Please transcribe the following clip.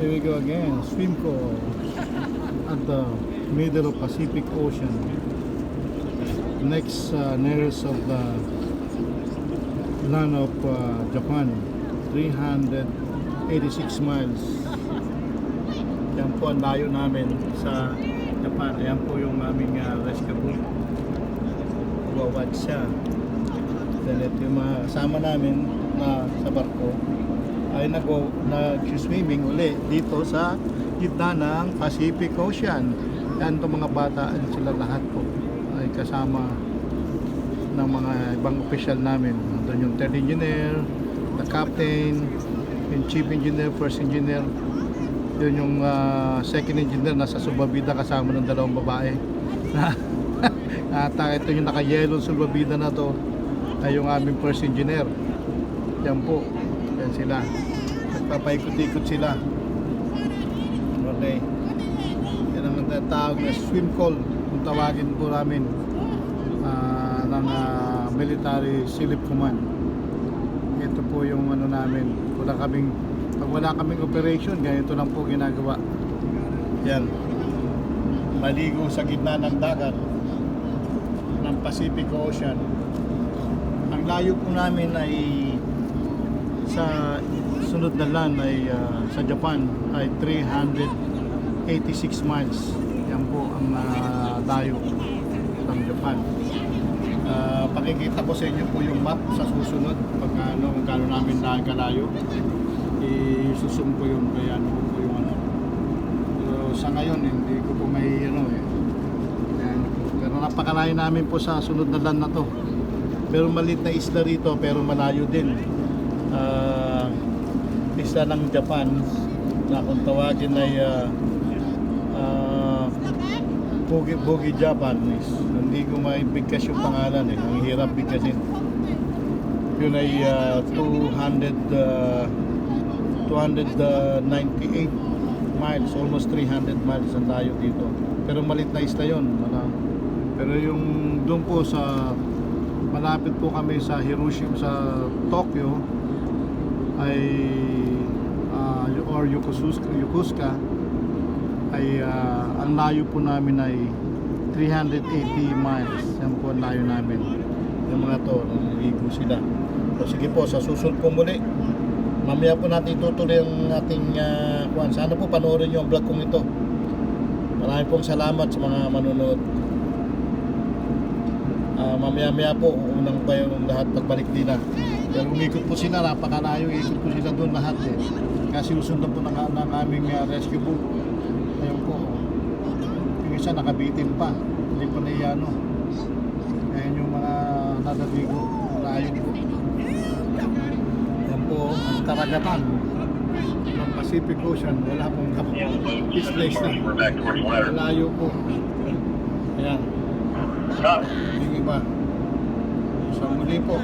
Here we go again, swim call at the middle of Pacific Ocean, next nearest of the land of Japan, 386 miles. Yan po ang layo namin sa Japan. Ayan po yung aming rescue boat. Wawad siya. Then ito yung mga kasama namin na sa barko ay nag-swimming uli dito sa gitna ng Pacific Ocean. Yan itong mga bata, sila lahat po ay kasama ng mga ibang official namin. Doon yung third engineer, the captain, yung chief engineer, first engineer, yun yung second engineer nasa subabida kasama ng dalawang babae. At ito yung naka-yellow subabida na to ay yung aming first engineer. Yan po, yan sila, nagpapaikot-ikot sila. Okay, yan ang natawag na swim call kung tawagin po namin ng military slip command. Ito po yung ano namin, pag wala kaming operation, ganito lang po ginagawa. Yan, maligo sa gitna ng dagat ng Pacific Ocean. Ang layo po namin ay sa sunod na land ay sa Japan ay 386 miles. Yan po ang layo ng Japan. Pakikita ko sa inyo po yung map sa susunod kung gaano namin nakakalayo. Isusum ko yun, kaya ano po yung ano. Pero sa ngayon hindi ko po may ano eh. Yan. Pero napakalayo namin po sa sunod na land na to. Pero maliit na isla rito pero malayo din. Isla ng Japan na kung tawagin ay Bogi Japan. Hindi ko maibigkas yung pangalan eh. Ang hirap bigkasin. Yun ay 298 miles, almost 300 miles ang tayo dito. Pero maliit na isla yun. Pero yung doon po sa malapit po kami sa Hiroshima, sa Tokyo ay or Yokosuka ay ang layo po namin ay 380 miles. Yan po ang layo namin. Yung mga to, naligo sila. So sige po, sa susunod po muli, mamaya po natin itutuloy ang ating kuwan. Sana po panoorin nyo ang vlog kong ito. Maraming pong salamat sa mga manonood. Mamaya po unang pa yung lahat pagbalik nila. Pero umikot po sila, napakalayo, ikot po sila doon lahat eh. Kasi susundan po ng aming rescue boat. Ayun po, yung isa nakabitin pa, hindi pa naiyano. Ayun yung mga nadaligo, layo po. Yan po ang karagatan ng Pacific Ocean. Wala pong displace na, malayo po. Ayan, yung iba. So muli po,